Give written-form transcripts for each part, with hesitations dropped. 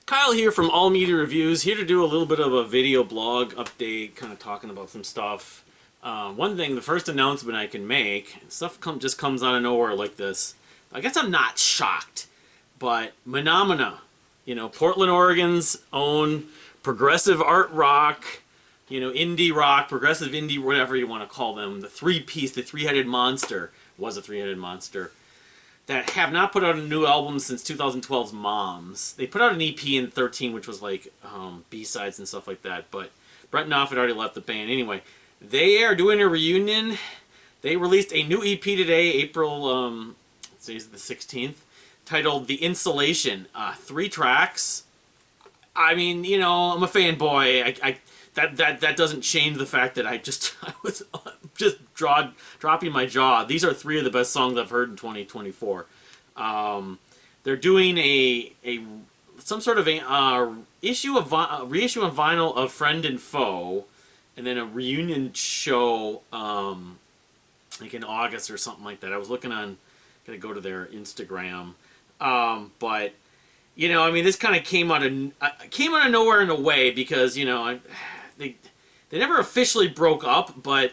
Kyle here from All Media Reviews, here to do a little bit of a video blog update, kind of talking about some stuff. One thing, the first announcement I can make, stuff just comes out of nowhere like this. I guess I'm not shocked, but Menomena, Portland, Oregon's own progressive art rock, indie rock, progressive indie, whatever you want to call them, the three-piece, the three-headed monster, was a three-headed monster, that have not put out a new album since 2012's Moms. They put out an EP in 13, which was like B-sides and stuff like that, but Brent Knopf had already left the band. Anyway, they are doing a reunion. They released a new EP today, April, let's see, the 16th, titled The Insulation. 3 tracks. I mean, I'm a fanboy. That doesn't change the fact that I was just dropping my jaw. These are 3 of the best songs I've heard in 2024. They're doing some sort of a reissue on vinyl of Friend and Foe, and then a reunion show like in August or something like that. I was looking on, gotta go to their Instagram, but this kind of came out of nowhere in a way because they never officially broke up, but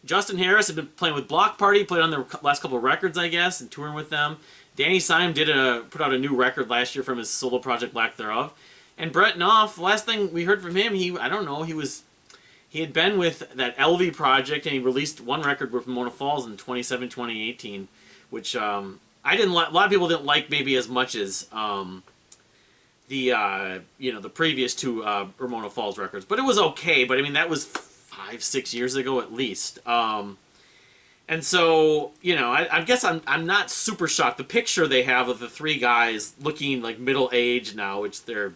Justin Harris had been playing with Block Party, played on their last couple of records, I guess, and touring with them. Danny Syme put out a new record last year from his solo project Lack Thereof. And Brent Knopf, last thing we heard from him, he had been with that LV project, and he released one record with Ramona Falls in 2018, which a lot of people didn't like maybe as much as the previous 2 Ramona Falls records, but it was okay. But I mean, that was 5-6 years ago at least. And so, I guess I'm not super shocked. The picture they have of the 3 guys looking like middle-aged now, which they're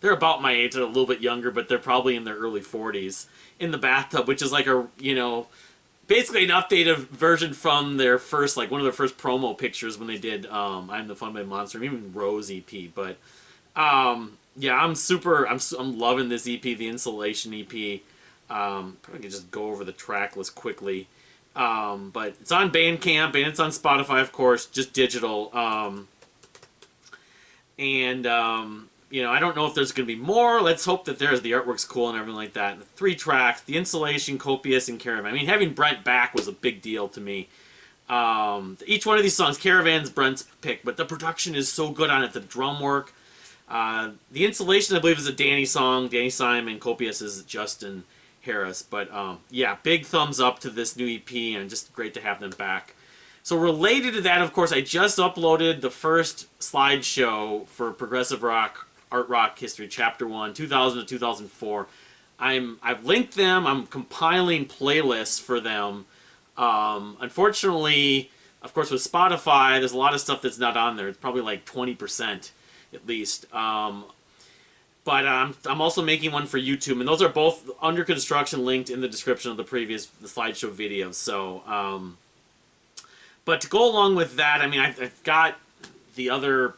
about my age, they're a little bit younger, but they're probably in their early 40s, in the bathtub, which is like basically an updated version from their first, like one of their first promo pictures when they did I'm the Fun Bad Monster, even Rose EP. But yeah, I'm loving this EP, the Insulation EP. Probably could just go over the track list quickly. But it's on Bandcamp and it's on Spotify, of course, just digital. I don't know if there's going to be more. Let's hope that the artwork's cool and everything like that. The 3 tracks, The Insulation, Copious, and Caravan. I mean, having Brent back was a big deal to me. Each one of these songs, Caravan's Brent's pick, but the production is so good on it. The drum work. The Insulation, I believe, is a Danny song. Danny Syme, and Copious is Justin Harris. But yeah, big thumbs up to this new EP, and just great to have them back. So related to that, of course, I just uploaded the first slideshow for Progressive Rock, Art Rock History, Chapter 1, 2000 to 2004. I've linked them. I'm compiling playlists for them. Unfortunately, of course, with Spotify, there's a lot of stuff that's not on there. It's probably like 20% at least. But I'm also making one for YouTube, and those are both under construction, linked in the description of the slideshow videos. So, but to go along with that, I mean, I've got the other,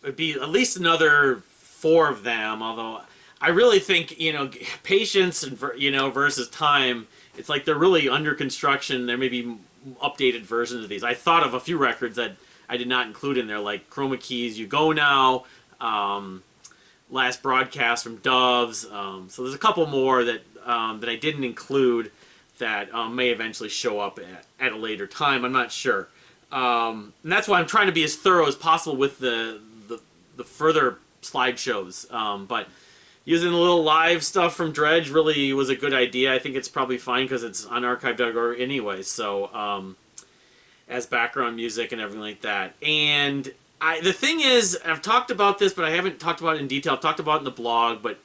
it'd be at least another 4 of them, although I really think, patience and, versus time, it's like they're really under construction. There may be updated versions of these. I thought of a few records that I did not include in there, like Chroma Key's You Go Now, Last Broadcast from Doves. So there's a couple more that I didn't include that may eventually show up at a later time. I'm not sure. And that's why I'm trying to be as thorough as possible with the further slideshows. But using a little live stuff from Dredge really was a good idea. I think it's probably fine because it's on archive.org anyway. So as background music and everything like that. And the thing is, I've talked about this, but I haven't talked about it in detail. I've talked about it in the blog, but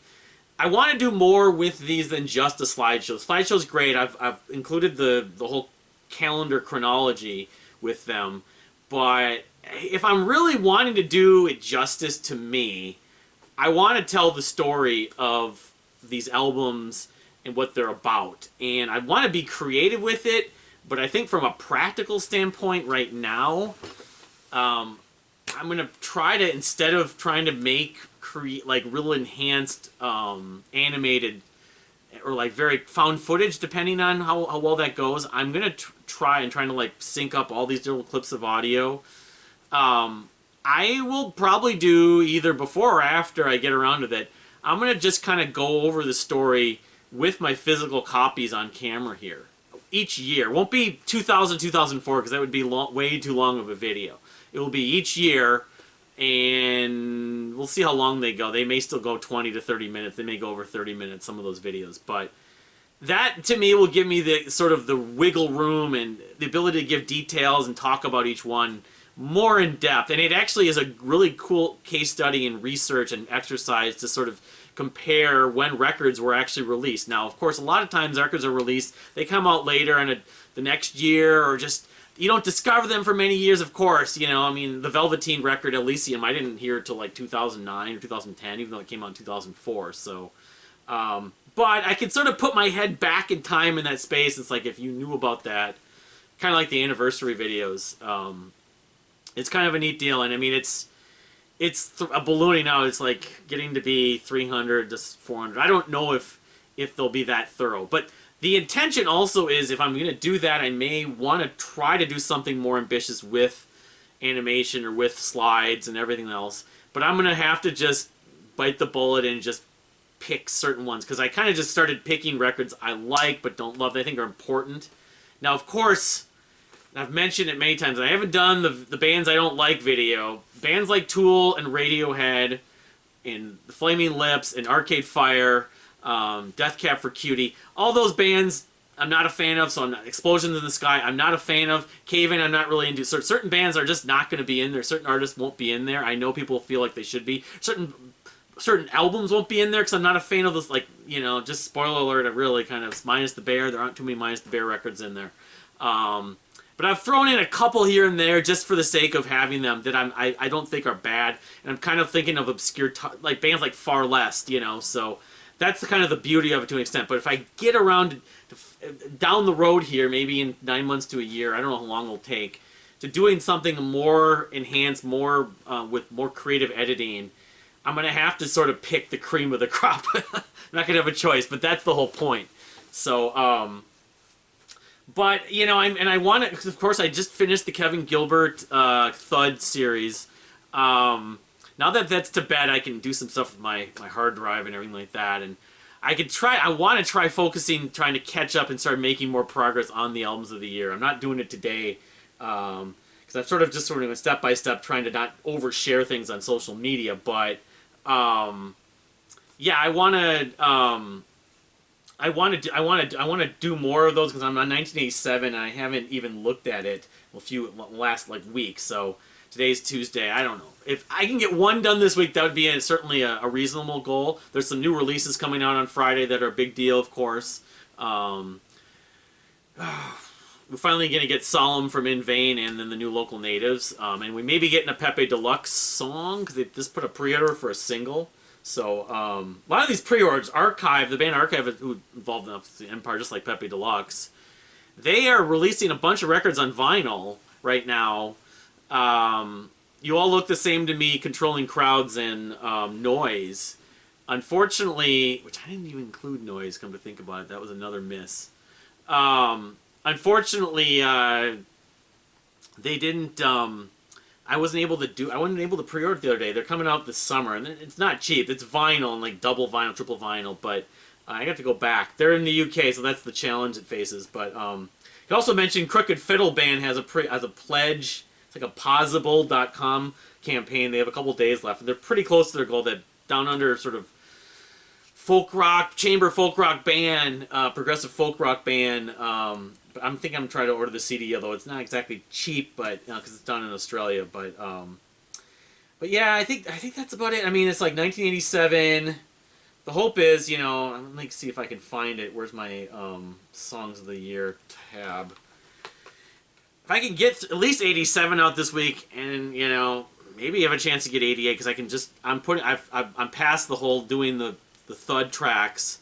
I want to do more with these than just a slideshow. Slideshow's great. I've included the whole calendar chronology with them, but if I'm really wanting to do it justice to me, I want to tell the story of these albums and what they're about. And I want to be creative with it, but I think from a practical standpoint right now, I'm going to try to, instead of trying to make like real enhanced animated or like very found footage, depending on how well that goes, I'm going to trying to like sync up all these little clips of audio. I will probably do either before or after I get around to that. I'm going to just kind of go over the story with my physical copies on camera here. Each year. Won't be 2000, 2004, because that would be way too long of a video. It will be each year, and we'll see how long they go. They may still go 20 to 30 minutes. They may go over 30 minutes, some of those videos. But that, to me, will give me the sort of the wiggle room and the ability to give details and talk about each one more in depth. And it actually is a really cool case study and research and exercise to sort of compare when records were actually released. Now, of course, a lot of times records are released, they come out later in the next year, or just, you don't discover them for many years, of course. You know, I mean, the Velveteen record, Elysium, I didn't hear it till like 2009 or 2010, even though it came out in 2004. So, but I can sort of put my head back in time in that space. It's like, if you knew about that, kind of like the anniversary videos. It's kind of a neat deal, and I mean, it's a ballooning now. It's like getting to be 300 to 400. I don't know if they'll be that thorough, but the intention also is, if I'm going to do that, I may want to try to do something more ambitious with animation or with slides and everything else. But I'm going to have to just bite the bullet and just pick certain ones, because I kind of just started picking records I like but don't love that I think are important. Now, of course, I've mentioned it many times, I haven't done the bands I don't like video. Bands like Tool and Radiohead and the Flaming Lips and Arcade Fire, Death Cab for Cutie, all those bands I'm not a fan of. So I'm not, Explosions in the Sky, I'm not a fan of. Cave-In, I'm not really into. Certain bands are just not going to be in there. Certain artists won't be in there. I know people feel like they should be. Certain albums won't be in there because I'm not a fan of those, like, you know, just spoiler alert, I really kind of, Minus the Bear, there aren't too many Minus the Bear records in there. But I've thrown in a couple here and there just for the sake of having them that I don't think are bad. And I'm kind of thinking of obscure, like bands like Far Less, you know. So that's the kind of the beauty of it to an extent. But if I get around down the road here, maybe in 9 months to a year, I don't know how long it'll take, to doing something more enhanced, more with more creative editing, I'm going to have to sort of pick the cream of the crop. I'm not going to have a choice, but that's the whole point. So, but, you know, I want to, because of course I just finished the Kevin Gilbert Thud series. Now that that's to bed, I can do some stuff with my hard drive and everything like that. And I want to try focusing, trying to catch up and start making more progress on the albums of the year. I'm not doing it today, because I'm sort of step by step trying to not overshare things on social media. But, yeah, I want to do more of those, because I'm on 1987 and I haven't even looked at it last week. So today's Tuesday. I don't know if I can get one done this week. That would be certainly a reasonable goal. There's some new releases coming out on Friday that are a big deal, of course. We're finally going to get Solemn from In Vain, and then the new Local Natives, and we may be getting a Pepe Deluxe song, because they just put a pre-order for a single. So, a lot of these pre-orders, Archive, the band Archive, who involved in the Empire, just like Pepe Deluxe, they are releasing a bunch of records on vinyl right now. You All Look the Same to Me, Controlling Crowds, and Noise. Unfortunately, which I didn't even include Noise, come to think about it, that was another miss. Unfortunately, they didn't, I wasn't able to pre-order the other day. They're coming out this summer, and it's not cheap. It's vinyl, and like double vinyl, triple vinyl, but I got to go back. They're in the UK, so that's the challenge it faces. But you can also mention Crooked Fiddle Band has a pledge. It's like a Possible.com campaign. They have a couple days left, and they're pretty close to their goal. That down under sort of folk rock, chamber folk rock band, progressive folk rock band. But I'm trying to order the CD, although it's not exactly cheap, but because it's done in Australia. But yeah, I think that's about it. I mean, it's like 1987. The hope is, you know, let me see if I can find it. Where's my songs of the year tab? If I can get at least 87 out this week, and you know, maybe have a chance to get 88, because I can just I'm past the whole doing the thud tracks.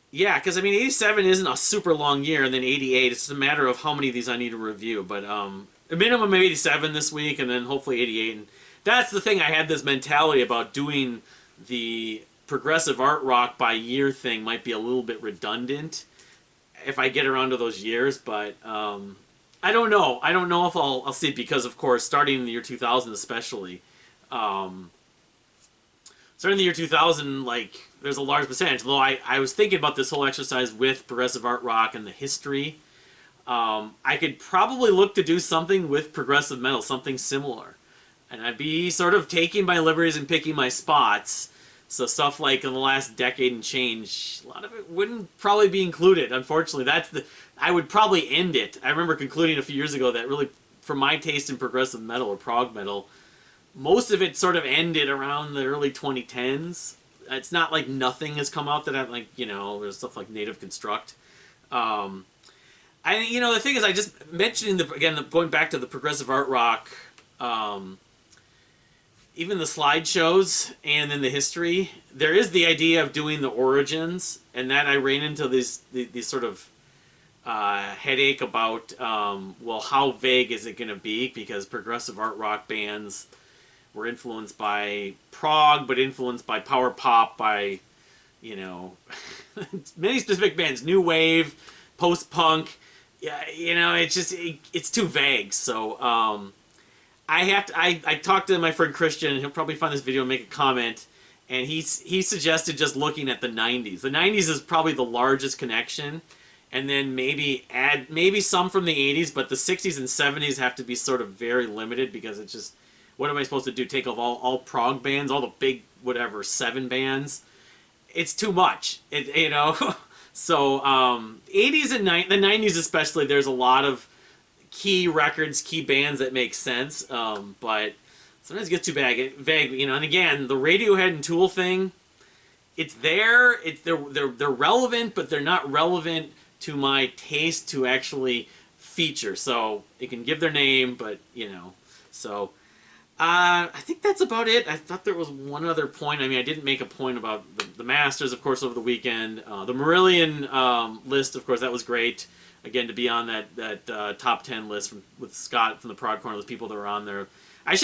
Yeah, because I mean, 87 isn't a super long year, and then 88, it's just a matter of how many of these I need to review. But a minimum of 87 this week, and then hopefully 88. And that's the thing, I had this mentality about doing the progressive art rock by year thing might be a little bit redundant if I get around to those years. But I I don't know. I don't know if I'll see it because, of course, starting in the year 2000 especially, um, starting in the year 2000, like, there's a large percentage. Though I was thinking about this whole exercise with progressive art rock and the history. I could probably look to do something with progressive metal, something similar. And I'd be sort of taking my liberties and picking my spots. So stuff like in the last decade and change, a lot of it wouldn't probably be included. Unfortunately, I would probably end it. I remember concluding a few years ago that really, for my taste in progressive metal or prog metal, most of it sort of ended around the early 2010s. It's not like nothing has come out that I've like, there's stuff like Native Construct. The thing is, I just mentioning going back to the progressive art rock, even the slideshows and then the history, there is the idea of doing the origins, and that I ran into these sort of headache about, how vague is it going to be? Because progressive art rock bands were influenced by prog, but influenced by power pop, by, many specific bands, new wave, post-punk. Yeah, it's too vague. So I talked to my friend Christian, and he'll probably find this video and make a comment, and he suggested just looking at the 90s. The 90s is probably the largest connection, and then maybe some from the 80s, but the 60s and 70s have to be sort of very limited because it's just, what am I supposed to do? Take off all prog bands, all the big, 7 bands? It's too much, So, 80s and the 90s especially, there's a lot of key records, key bands that make sense, but sometimes it gets too vague, and again, the Radiohead and Tool thing, it's there, they're relevant, but they're not relevant to my taste to actually feature, so it can give their name, but, so... I think that's about it. I thought there was one other point. I didn't make a point about the Masters, of course, over the weekend. The Marillion list, of course, that was great. Again, to be on that top 10 list with Scott from the Prog Corner, those people that were on there. I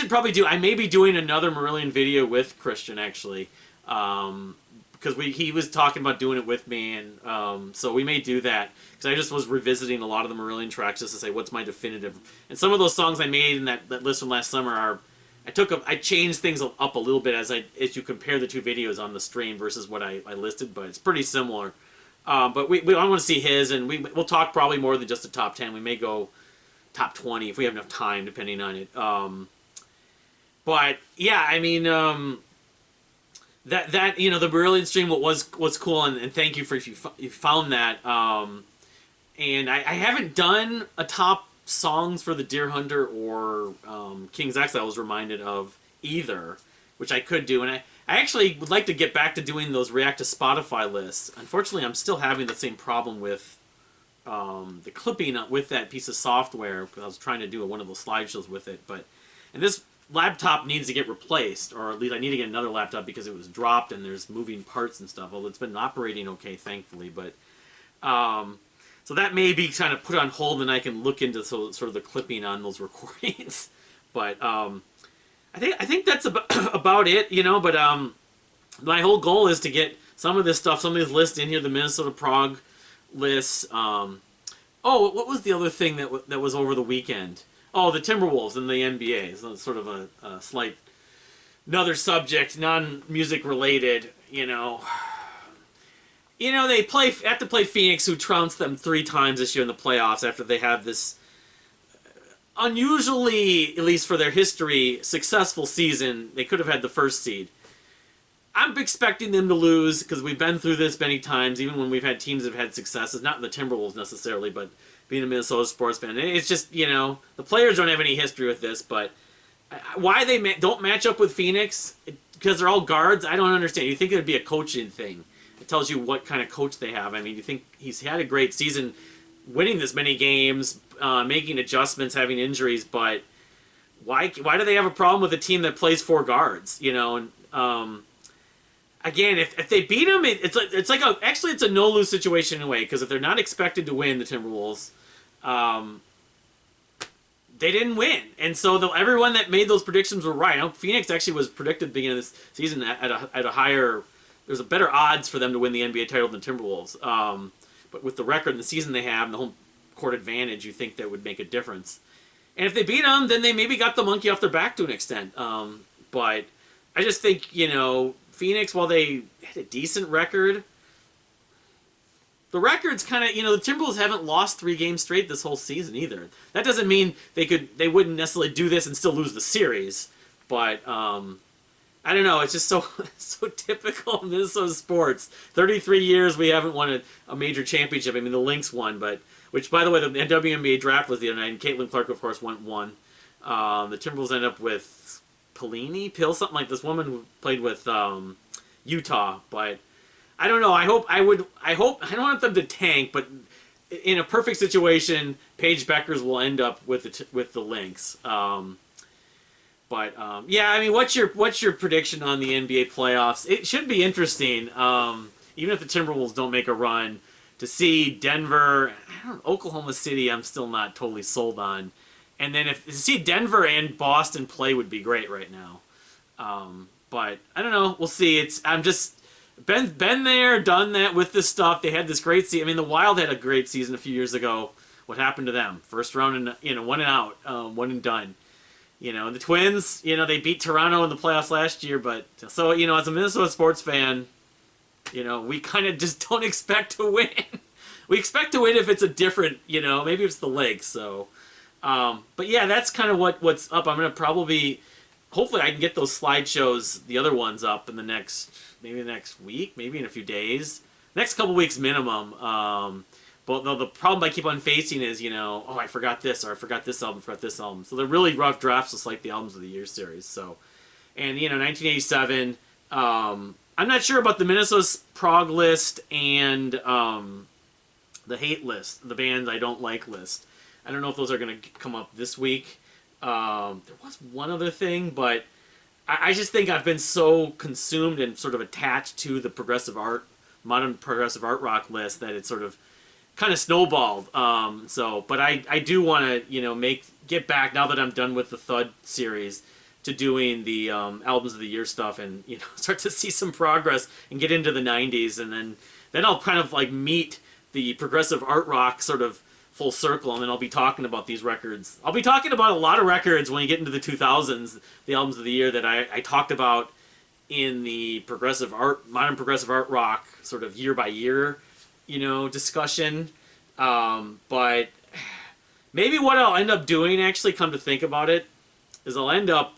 may be doing another Marillion video with Christian, actually. Because he was talking about doing it with me, and so we may do that. Because I just was revisiting a lot of the Marillion tracks just to say, what's my definitive. And some of those songs I made in that list from last summer are... I changed things up a little bit as you compare the two videos on the stream versus what I listed, but it's pretty similar. But I want to see his, and we'll talk probably more than just the top 10. We may go top 20 if we have enough time, depending on it. But yeah, that the Brilliant stream was cool, and thank you for if you found that. And I haven't done a top songs for the Deer Hunter or King's X I was reminded of either, which I could do, and I actually would like to get back to doing those React to Spotify lists. Unfortunately, I'm still having the same problem with the clipping with that piece of software, because I was trying to do one of those slideshows with it, and this laptop needs to get replaced, or at least I need to get another laptop because it was dropped and there's moving parts and stuff. Well, it's been operating okay, thankfully, but so that may be kind of put on hold, and I can look into sort of the clipping on those recordings. But I think that's about it, But my whole goal is to get some of this stuff, some of these lists in here, the Minnesota Prog lists. What was the other thing that was over the weekend? Oh, the Timberwolves and the NBA. So it's sort of a slight another subject, non-music related. They have to play Phoenix, who trounced them 3 times this year in the playoffs after they have this unusually, at least for their history, successful season. They could have had the first seed. I'm expecting them to lose because we've been through this many times, even when we've had teams that have had successes, not the Timberwolves necessarily, but being a Minnesota sports fan. It's just, the players don't have any history with this, but why they don't match up with Phoenix, because they're all guards, I don't understand. You think it would be a coaching thing. It tells you what kind of coach they have. You think he's had a great season winning this many games, making adjustments, having injuries, but why do they have a problem with a team that plays 4 guards? Again, if they beat them, it's a no-lose situation in a way, because if they're not expected to win, the Timberwolves, they didn't win. And so everyone that made those predictions were right. Phoenix actually was predicted at the beginning of this season at a higher... There's a better odds for them to win the NBA title than Timberwolves. But with the record and the season they have and the whole court advantage, you think that would make a difference. And if they beat them, then they maybe got the monkey off their back to an extent. But I just think, Phoenix, while they had a decent record, the record's kind of, the Timberwolves haven't lost 3 games straight this whole season either. That doesn't mean they wouldn't necessarily do this and still lose the series. But I don't know. It's just so typical of Minnesota sports. 33 years we haven't won a major championship. I mean, the Lynx won, which, by the way, the WNBA draft was the other night, and Caitlin Clark, of course, went 1. The Timberwolves ended up with Pill, something like this woman who played with Utah. But I don't know. I don't want them to tank, but in a perfect situation, Paige Beckers will end up with the Lynx. But yeah, I mean, what's your prediction on the NBA playoffs? It should be interesting, even if the Timberwolves don't make a run, to see Denver, Oklahoma City. I'm still not totally sold on, and then to see Denver and Boston play would be great right now. But I don't know. We'll see. I'm just been there, done that with this stuff. They had this great season. I mean, the Wild had a great season a few years ago. What happened to them? First round and one and out, one and done. The Twins, they beat Toronto in the playoffs last year, but so, as a Minnesota sports fan, we kind of just don't expect to win. We expect to win if it's a different, maybe it's the Lakes. So, but yeah, that's kind of what's up. I'm going to hopefully I can get those slideshows, the other ones up in the next week, maybe in a few days, next couple weeks minimum. But the problem I keep on facing is, I forgot this, or I forgot this album, So they're really rough drafts, just like the Albums of the Year series. So, and 1987. I'm not sure about the Minnesota prog list and the hate list, the bands I don't like list. I don't know if those are going to come up this week. There was one other thing, but I just think I've been so consumed and sort of attached to the modern progressive art rock list that it's sort of kind of snowballed. But I do want to, get back now that I'm done with the Thud series to doing the Albums of the Year stuff and, start to see some progress and get into the 90s. And then I'll kind of meet the progressive art rock sort of full circle. And then I'll be talking about these records. I'll be talking about a lot of records when you get into the 2000s, the Albums of the Year that I talked about in the modern progressive art rock sort of year by year discussion. But maybe what I'll end up doing, actually, come to think about it, is I'll end up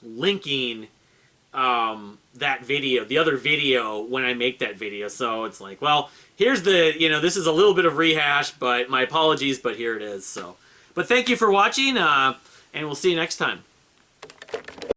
linking that video, the other video, when I make that video. So it's like, well, here's this is a little bit of rehash, but my apologies, but here it is. So, but thank you for watching, and we'll see you next time.